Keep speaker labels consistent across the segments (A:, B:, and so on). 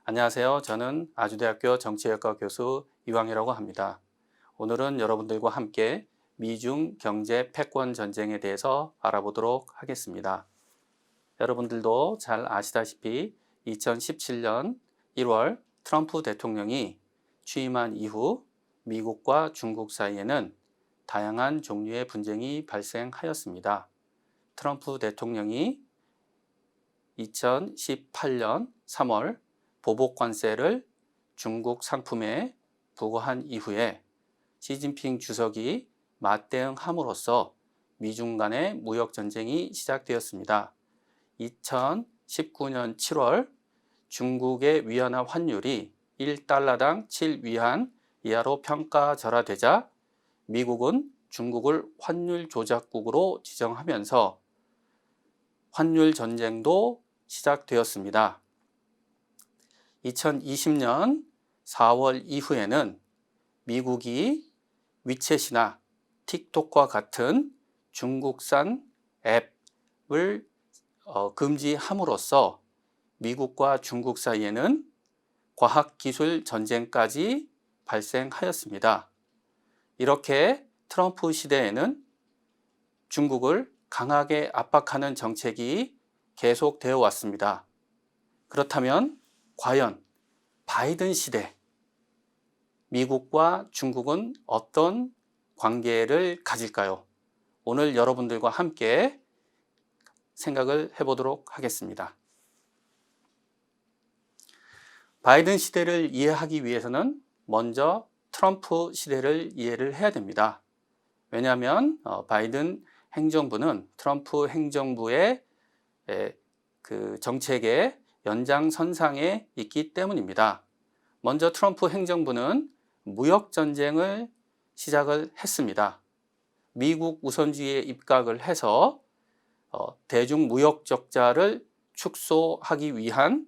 A: 안녕하세요. 저는 아주대학교 정치외과 교수 이왕이라고 합니다. 오늘은 여러분들과 함께 미중 경제 패권 전쟁에 대해서 알아보도록 하겠습니다. 여러분들도 잘 아시다시피 2017년 1월 트럼프 대통령이 취임한 이후 미국과 중국 사이에는 다양한 종류의 분쟁이 발생하였습니다. 트럼프 대통령이 2018년 3월 보복 관세를 중국 상품에 부과한 이후에 시진핑 주석이 맞대응함으로써 미중 간의 무역 전쟁이 시작되었습니다. 2019년 7월 중국의 위안화 환율이 1달러당 7위안 이하로 평가절하되자 미국은 중국을 환율 조작국으로 지정하면서 환율 전쟁도 시작되었습니다. 2020년 4월 이후에는 미국이 위챗이나 틱톡과 같은 중국산 앱을 금지함으로써 미국과 중국 사이에는 과학기술 전쟁까지 발생하였습니다. 이렇게 트럼프 시대에는 중국을 강하게 압박하는 정책이 계속되어 왔습니다. 그렇다면 과연 바이든 시대 미국과 중국은 어떤 관계를 가질까요? 오늘 여러분들과 함께 생각을 해보도록 하겠습니다. 바이든 시대를 이해하기 위해서는 먼저 트럼프 시대를 이해를 해야 됩니다. 왜냐하면 바이든 행정부는 트럼프 행정부의 그 정책의 연장선상에 있기 때문입니다. 먼저 트럼프 행정부는 무역 전쟁을 시작을 했습니다. 미국 우선주의에 입각을 해서 대중 무역 적자를 축소하기 위한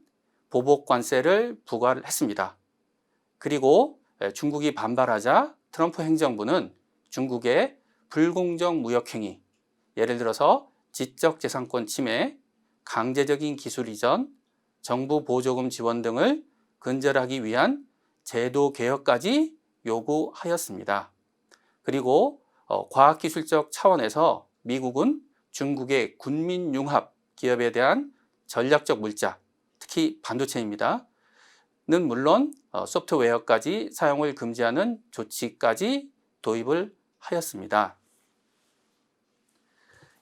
A: 보복 관세를 부과를 했습니다. 그리고 중국이 반발하자 트럼프 행정부는 중국의 불공정 무역 행위, 예를 들어서 지적재산권 침해, 강제적인 기술 이전, 정부 보조금 지원 등을 근절하기 위한 제도 개혁까지 요구하였습니다. 그리고 과학기술적 차원에서 미국은 중국의 군민융합 기업에 대한 전략적 물자, 특히 반도체입니다. 는 물론 소프트웨어까지 사용을 금지하는 조치까지 도입을 하였습니다.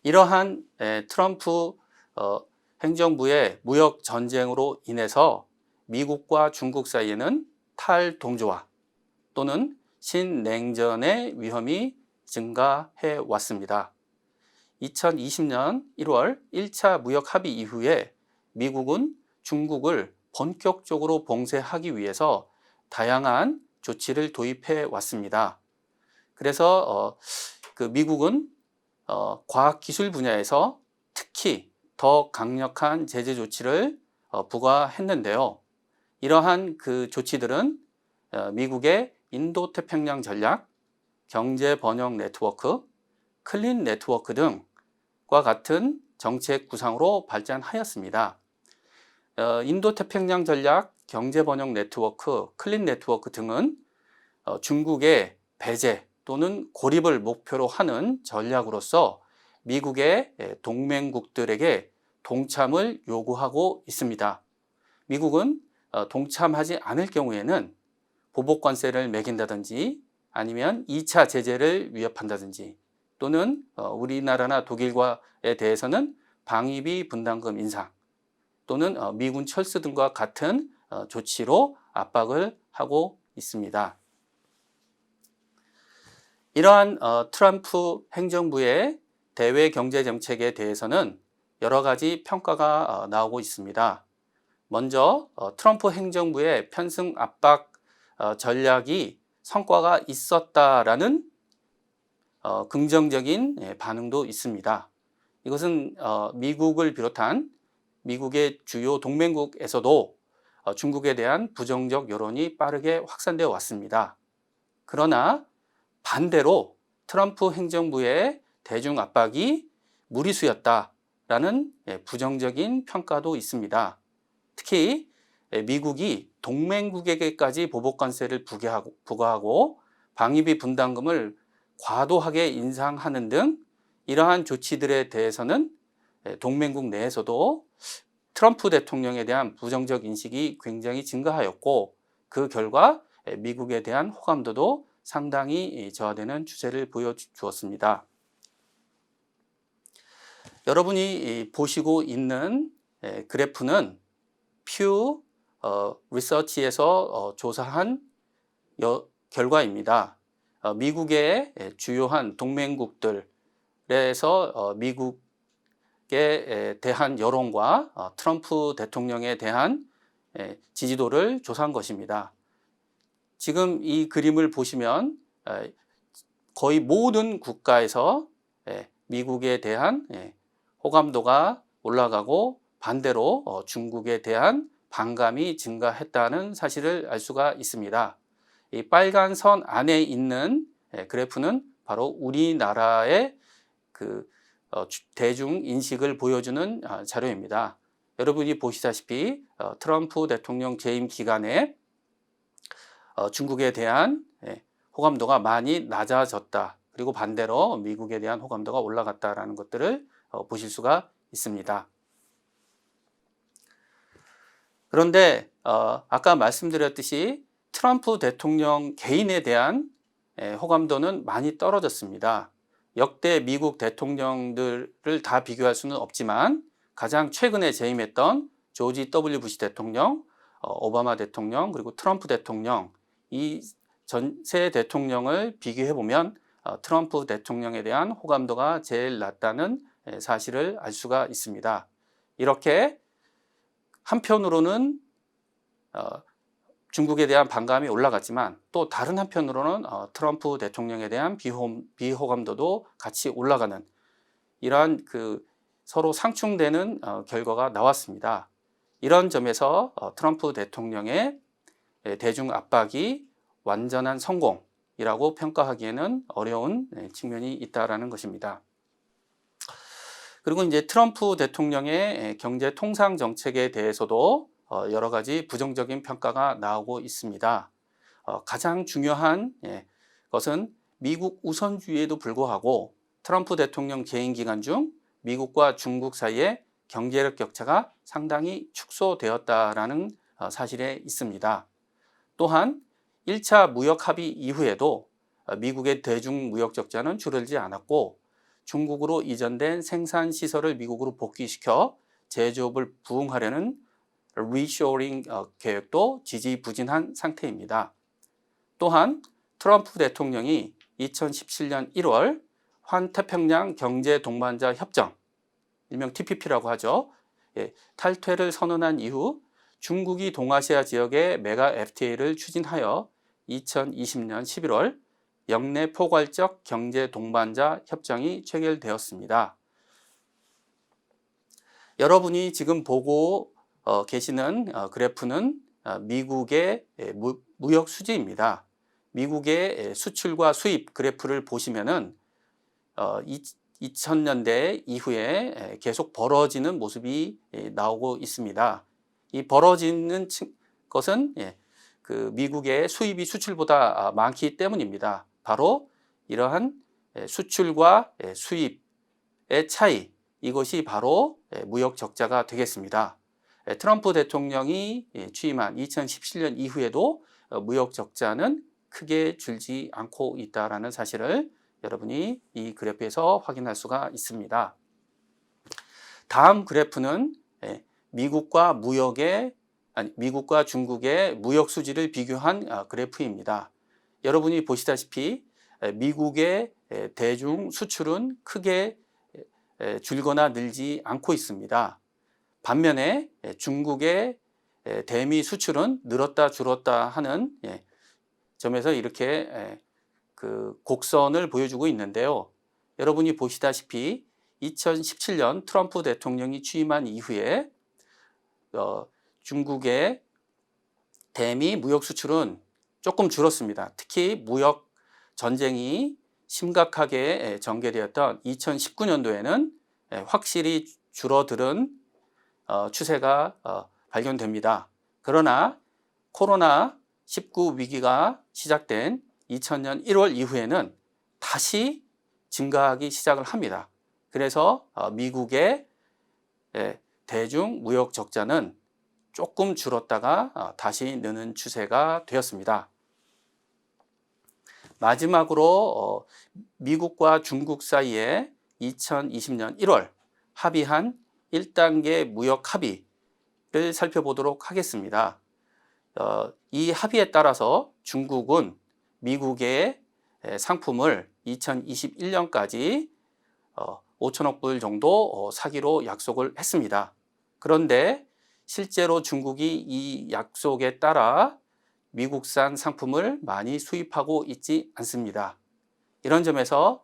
A: 이러한 트럼프 행정부의 무역 전쟁으로 인해서 미국과 중국 사이에는 탈동조화 또는 신냉전의 위험이 증가해 왔습니다. 2020년 1월 1차 무역 합의 이후에 미국은 중국을 본격적으로 봉쇄하기 위해서 다양한 조치를 도입해 왔습니다. 그래서 미국은 과학기술 분야에서 특히 더 강력한 제재 조치를 부과했는데요. 이러한 그 조치들은 미국의 인도태평양 전략, 경제 번영 네트워크, 클린 네트워크 등과 같은 정책 구상으로 발전하였습니다. 인도태평양 전략, 경제 번영 네트워크, 클린 네트워크 등은 중국의 배제 또는 고립을 목표로 하는 전략으로서 미국의 동맹국들에게 동참을 요구하고 있습니다. 미국은 동참하지 않을 경우에는 보복 관세를 매긴다든지 아니면 2차 제재를 위협한다든지 또는 우리나라나 독일과에 대해서는 방위비 분담금 인상 또는 미군 철수 등과 같은 조치로 압박을 하고 있습니다. 이러한 트럼프 행정부의 대외 경제 정책에 대해서는 여러 가지 평가가 나오고 있습니다. 먼저 트럼프 행정부의 편승 압박 전략이 성과가 있었다라는 긍정적인 반응도 있습니다. 이것은 미국을 비롯한 미국의 주요 동맹국에서도 중국에 대한 부정적 여론이 빠르게 확산되어 왔습니다. 그러나 반대로 트럼프 행정부의 대중 압박이 무리수였다라는 부정적인 평가도 있습니다. 특히 미국이 동맹국에게까지 보복 관세를 부과하고 방위비 분담금을 과도하게 인상하는 등 이러한 조치들에 대해서는 동맹국 내에서도 트럼프 대통령에 대한 부정적 인식이 굉장히 증가하였고, 그 결과 미국에 대한 호감도도 상당히 저하되는 추세를 보여주었습니다. 여러분이 보시고 있는 그래프는 퓨 리서치에서 조사한 결과입니다. 미국의 주요한 동맹국들에서 미국에 대한 여론과 트럼프 대통령에 대한 지지도를 조사한 것입니다. 지금 이 그림을 보시면 거의 모든 국가에서 미국에 대한 호감도가 올라가고 반대로 중국에 대한 반감이 증가했다는 사실을 알 수가 있습니다. 이 빨간 선 안에 있는 그래프는 바로 우리나라의 그 대중 인식을 보여주는 자료입니다. 여러분이 보시다시피 트럼프 대통령 재임 기간에 중국에 대한 호감도가 많이 낮아졌다. 그리고 반대로 미국에 대한 호감도가 올라갔다라는 것들을 보실 수가 있습니다. 그런데 아까 말씀드렸듯이 트럼프 대통령 개인에 대한 호감도는 많이 떨어졌습니다. 역대 미국 대통령들을 다 비교할 수는 없지만 가장 최근에 재임했던 조지 W 부시 대통령, 오바마 대통령, 그리고 트럼프 대통령, 이 전세 대통령을 비교해 보면 트럼프 대통령에 대한 호감도가 제일 낮다는 사실을 알 수가 있습니다. 이렇게 한편으로는 중국에 대한 반감이 올라갔지만 또 다른 한편으로는 트럼프 대통령에 대한 비호감도도 같이 올라가는 이러한 서로 상충되는 결과가 나왔습니다. 이런 점에서 트럼프 대통령의 대중 압박이 완전한 성공이라고 평가하기에는 어려운 측면이 있다라는 것입니다. 그리고 이제 트럼프 대통령의 경제 통상 정책에 대해서도 여러 가지 부정적인 평가가 나오고 있습니다. 가장 중요한 것은 미국 우선주의에도 불구하고 트럼프 대통령 재임 기간 중 미국과 중국 사이의 경제력 격차가 상당히 축소되었다라는 사실에 있습니다. 또한 1차 무역 합의 이후에도 미국의 대중 무역 적자는 줄어들지 않았고 중국으로 이전된 생산 시설을 미국으로 복귀시켜 제조업을 부흥하려는 리쇼링 계획도 지지부진한 상태입니다. 또한 트럼프 대통령이 2017년 1월 환태평양 경제 동반자 협정, 일명 TPP라고 하죠. 탈퇴를 선언한 이후 중국이 동아시아 지역의 메가 FTA를 추진하여 2020년 11월 영내 포괄적 경제 동반자 협정이 체결되었습니다. 여러분이 지금 보고 계시는 그래프는 미국의 무역 수지입니다. 미국의 수출과 수입 그래프를 보시면은 2000년대 이후에 계속 벌어지는 모습이 나오고 있습니다. 이 벌어지는 것은 미국의 수입이 수출보다 많기 때문입니다. 바로 이러한 수출과 수입의 차이, 이것이 바로 무역 적자가 되겠습니다. 트럼프 대통령이 취임한 2017년 이후에도 무역 적자는 크게 줄지 않고 있다는 사실을 여러분이 이 그래프에서 확인할 수가 있습니다. 다음 그래프는 미국과 중국의 무역 수지를 비교한 그래프입니다. 여러분이 보시다시피 미국의 대중 수출은 크게 줄거나 늘지 않고 있습니다. 반면에 중국의 대미 수출은 늘었다 줄었다 하는 점에서 이렇게 곡선을 보여주고 있는데요. 여러분이 보시다시피 2017년 트럼프 대통령이 취임한 이후에 중국의 대미 무역 수출은 조금 줄었습니다. 특히 무역 전쟁이 심각하게 전개되었던 2019년도에는 확실히 줄어드는 추세가 발견됩니다. 그러나 코로나19 위기가 시작된 2000년 1월 이후에는 다시 증가하기 시작을 합니다. 그래서 미국의 대중 무역 적자는 조금 줄었다가 다시 느는 추세가 되었습니다. 마지막으로 미국과 중국 사이에 2020년 1월 합의한 1단계 무역 합의를 살펴보도록 하겠습니다. 이 합의에 따라서 중국은 미국의 상품을 2021년까지 5천억 불 정도 사기로 약속을 했습니다. 그런데 실제로 중국이 이 약속에 따라 미국산 상품을 많이 수입하고 있지 않습니다. 이런 점에서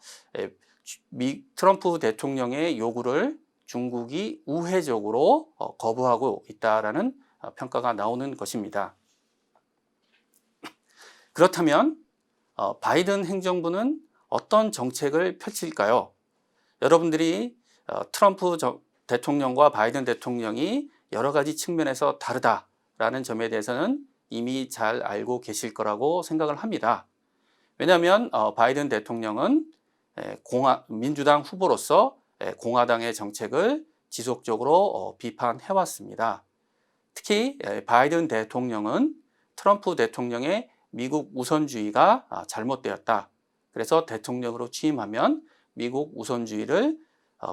A: 트럼프 대통령의 요구를 중국이 우회적으로 거부하고 있다라는 평가가 나오는 것입니다. 그렇다면 바이든 행정부는 어떤 정책을 펼칠까요? 여러분들이 트럼프 대통령과 바이든 대통령이 여러 가지 측면에서 다르다라는 점에 대해서는 이미 잘 알고 계실 거라고 생각을 합니다. 왜냐하면 바이든 대통령은 민주당 후보로서 공화당의 정책을 지속적으로 비판해왔습니다. 특히 바이든 대통령은 트럼프 대통령의 미국 우선주의가 잘못되었다. 그래서 대통령으로 취임하면 미국 우선주의를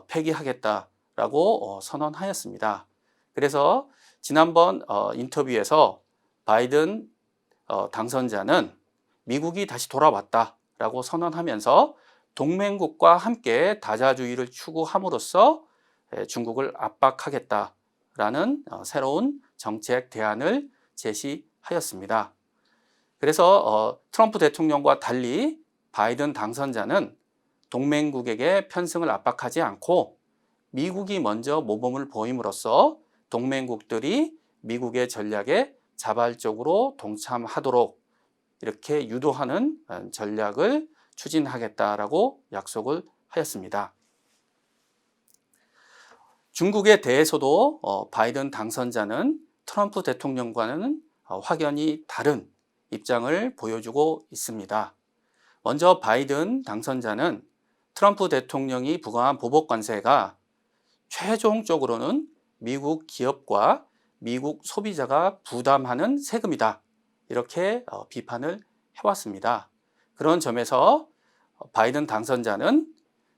A: 폐기하겠다라고 선언하였습니다. 그래서 지난번 인터뷰에서 바이든 당선자는 미국이 다시 돌아왔다라고 선언하면서 동맹국과 함께 다자주의를 추구함으로써 중국을 압박하겠다라는 새로운 정책 대안을 제시하였습니다. 그래서 트럼프 대통령과 달리 바이든 당선자는 동맹국에게 편승을 압박하지 않고 미국이 먼저 모범을 보임으로써 동맹국들이 미국의 전략에 자발적으로 동참하도록 이렇게 유도하는 전략을 추진하겠다라고 약속을 하였습니다. 중국에 대해서도 바이든 당선자는 트럼프 대통령과는 확연히 다른 입장을 보여주고 있습니다. 먼저 바이든 당선자는 트럼프 대통령이 부과한 보복 관세가 최종적으로는 미국 기업과 미국 소비자가 부담하는 세금이다. 이렇게 비판을 해왔습니다. 그런 점에서 바이든 당선자는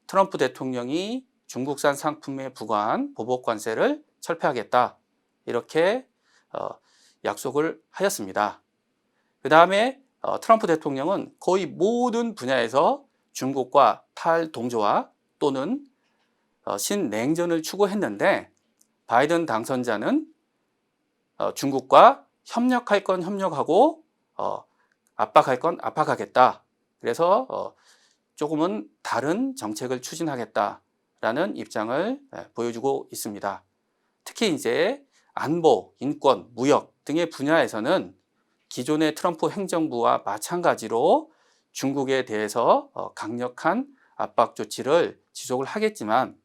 A: 트럼프 대통령이 중국산 상품에 부과한 보복 관세를 철폐하겠다. 이렇게 약속을 하였습니다. 그 다음에 트럼프 대통령은 거의 모든 분야에서 중국과 탈동조화 또는 신냉전을 추구했는데 바이든 당선자는 중국과 협력할 건 협력하고 압박할 건 압박하겠다. 그래서 조금은 다른 정책을 추진하겠다라는 입장을 보여주고 있습니다. 특히 이제 안보, 인권, 무역 등의 분야에서는 기존의 트럼프 행정부와 마찬가지로 중국에 대해서 강력한 압박 조치를 지속을 하겠지만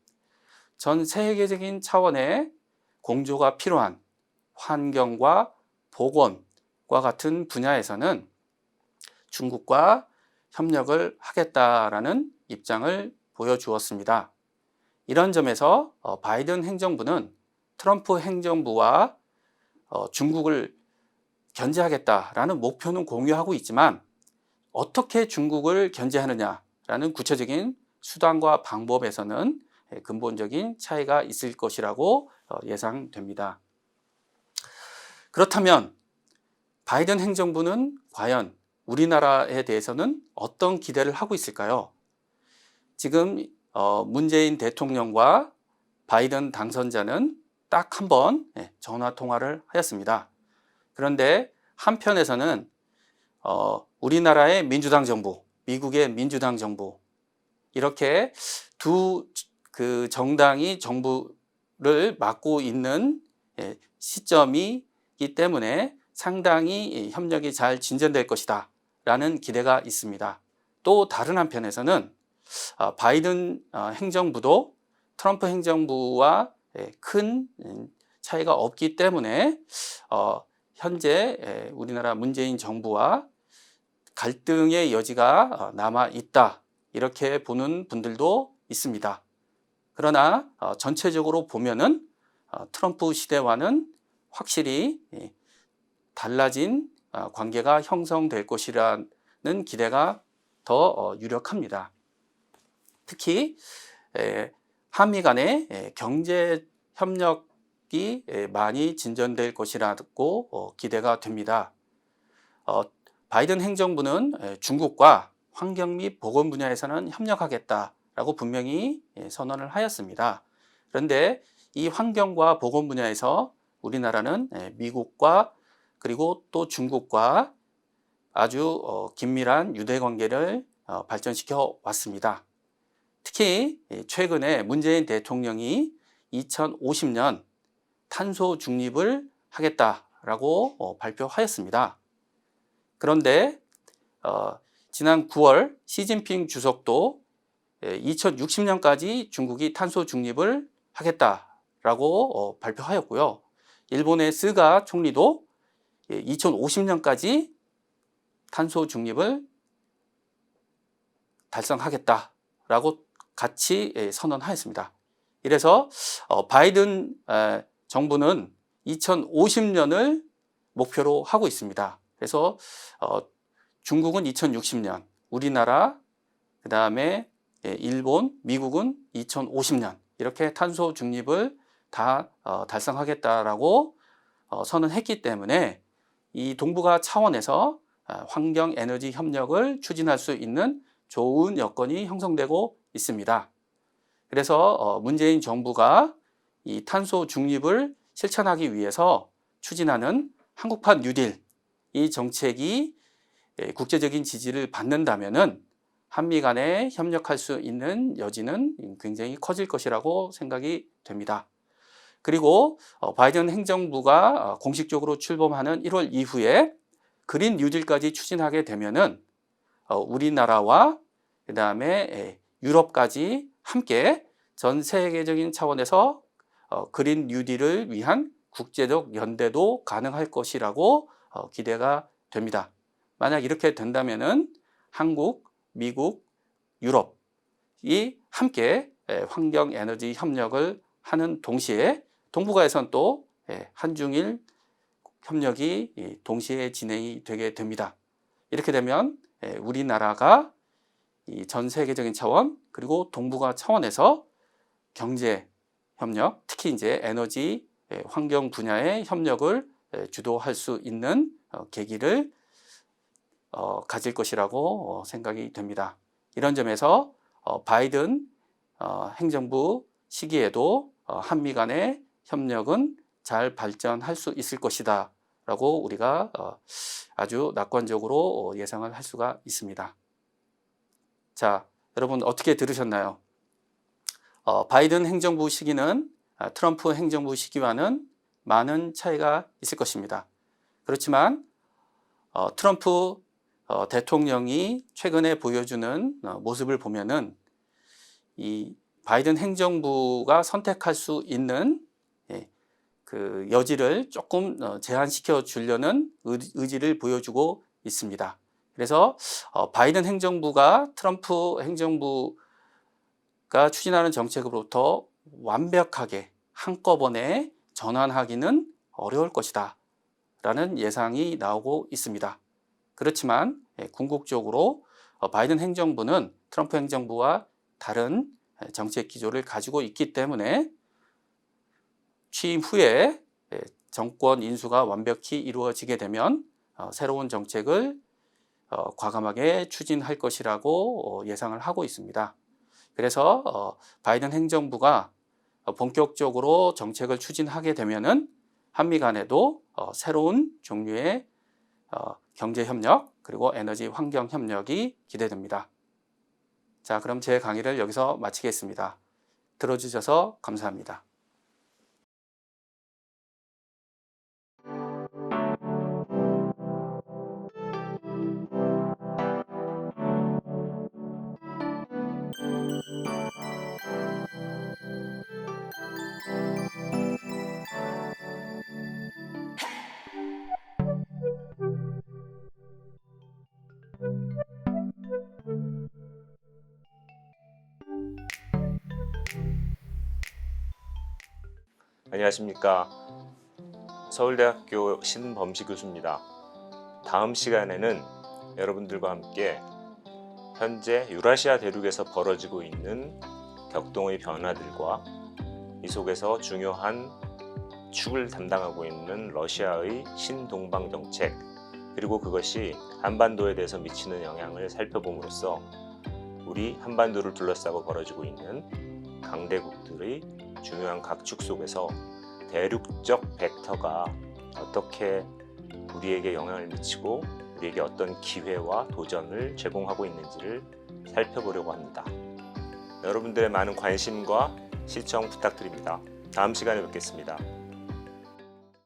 A: 전 세계적인 차원의 공조가 필요한 환경과 보건과 같은 분야에서는 중국과 협력을 하겠다라는 입장을 보여주었습니다. 이런 점에서 바이든 행정부는 트럼프 행정부와 중국을 견제하겠다라는 목표는 공유하고 있지만 어떻게 중국을 견제하느냐라는 구체적인 수단과 방법에서는 근본적인 차이가 있을 것이라고 예상됩니다. 그렇다면 바이든 행정부는 과연 우리나라에 대해서는 어떤 기대를 하고 있을까요? 지금 문재인 대통령과 바이든 당선자는 딱 한 번 전화 통화를 하였습니다. 그런데 한편에서는 우리나라의 민주당 정부, 미국의 민주당 정부 이렇게 두 그 정당이 정부를 맡고 있는 시점이기 때문에 상당히 협력이 잘 진전될 것이다 라는 기대가 있습니다. 또 다른 한편에서는 바이든 행정부도 트럼프 행정부와 큰 차이가 없기 때문에 현재 우리나라 문재인 정부와 갈등의 여지가 남아 있다, 이렇게 보는 분들도 있습니다. 그러나 전체적으로 보면은 트럼프 시대와는 확실히 달라진 관계가 형성될 것이라는 기대가 더 유력합니다. 특히 한미 간의 경제 협력이 많이 진전될 것이라고 기대가 됩니다. 바이든 행정부는 중국과 환경 및 보건 분야에서는 협력하겠다라고 분명히 선언을 하였습니다. 그런데 이 환경과 보건 분야에서 우리나라는 미국과 그리고 또 중국과 아주 긴밀한 유대 관계를 발전시켜 왔습니다. 특히 최근에 문재인 대통령이 2050년 탄소 중립을 하겠다라고 발표하였습니다. 그런데 지난 9월 시진핑 주석도 2060년까지 중국이 탄소 중립을 하겠다라고 발표하였고요. 일본의 스가 총리도 2050년까지 탄소 중립을 달성하겠다라고 같이 선언하였습니다. 이래서 바이든 정부는 2050년을 목표로 하고 있습니다. 그래서 중국은 2060년, 우리나라, 그 다음에 일본, 미국은 2050년 이렇게 탄소 중립을 다 달성하겠다라고 선언했기 때문에 이 동북아 차원에서 환경 에너지 협력을 추진할 수 있는 좋은 여건이 형성되고 있습니다. 그래서 문재인 정부가 이 탄소 중립을 실천하기 위해서 추진하는 한국판 뉴딜, 이 정책이 국제적인 지지를 받는다면은 한미 간에 협력할 수 있는 여지는 굉장히 커질 것이라고 생각이 됩니다. 그리고 바이든 행정부가 공식적으로 출범하는 1월 이후에 그린 뉴딜까지 추진하게 되면은 우리나라와 그 다음에 유럽까지 함께 전 세계적인 차원에서 그린 뉴딜을 위한 국제적 연대도 가능할 것이라고 기대가 됩니다. 만약 이렇게 된다면은 한국, 미국, 유럽이 함께 환경 에너지 협력을 하는 동시에 동북아에선 또 한중일 협력이 동시에 진행이 되게 됩니다. 이렇게 되면 우리나라가 전 세계적인 차원 그리고 동북아 차원에서 경제 협력, 특히 이제 에너지 환경 분야의 협력을 주도할 수 있는 계기를 가질 것이라고 생각이 됩니다. 이런 점에서 바이든 행정부 시기에도 한미 간의 협력은 잘 발전할 수 있을 것이다 라고 우리가 아주 낙관적으로 예상을 할 수가 있습니다. 자, 여러분 어떻게 들으셨나요? 바이든 행정부 시기는 트럼프 행정부 시기와는 많은 차이가 있을 것입니다. 그렇지만 트럼프 대통령이 최근에 보여주는 모습을 보면은 이 바이든 행정부가 선택할 수 있는 그 여지를 조금 제한시켜 주려는 의지를 보여주고 있습니다. 그래서 바이든 행정부가 트럼프 행정부가 추진하는 정책으로부터 완벽하게 한꺼번에 전환하기는 어려울 것이다 라는 예상이 나오고 있습니다. 그렇지만 궁극적으로 바이든 행정부는 트럼프 행정부와 다른 정책 기조를 가지고 있기 때문에 취임 후에 정권 인수가 완벽히 이루어지게 되면 새로운 정책을 과감하게 추진할 것이라고 예상을 하고 있습니다. 그래서 바이든 행정부가 본격적으로 정책을 추진하게 되면은 한미 간에도 새로운 종류의 경제 협력 그리고 에너지 환경 협력이 기대됩니다. 자, 그럼 제 강의를 여기서 마치겠습니다. 들어주셔서 감사합니다.
B: 안녕하십니까. 서울대학교 신범시 교수입니다. 다음 시간에는 여러분들과 함께 현재 유라시아 대륙에서 벌어지고 있는 격동의 변화들과 이 속에서 중요한 축을 담당하고 있는 러시아의 신동방 정책, 그리고 그것이 한반도에 대해서 미치는 영향을 살펴봄으로써 우리 한반도를 둘러싸고 벌어지고 있는 강대국들의 중요한 각축 속에서 대륙적 벡터가 어떻게 우리에게 영향을 미치고 우리에게 어떤 기회와 도전을 제공하고 있는지를 살펴보려고 합니다. 여러분들의 많은 관심과 시청 부탁드립니다. 다음 시간에 뵙겠습니다.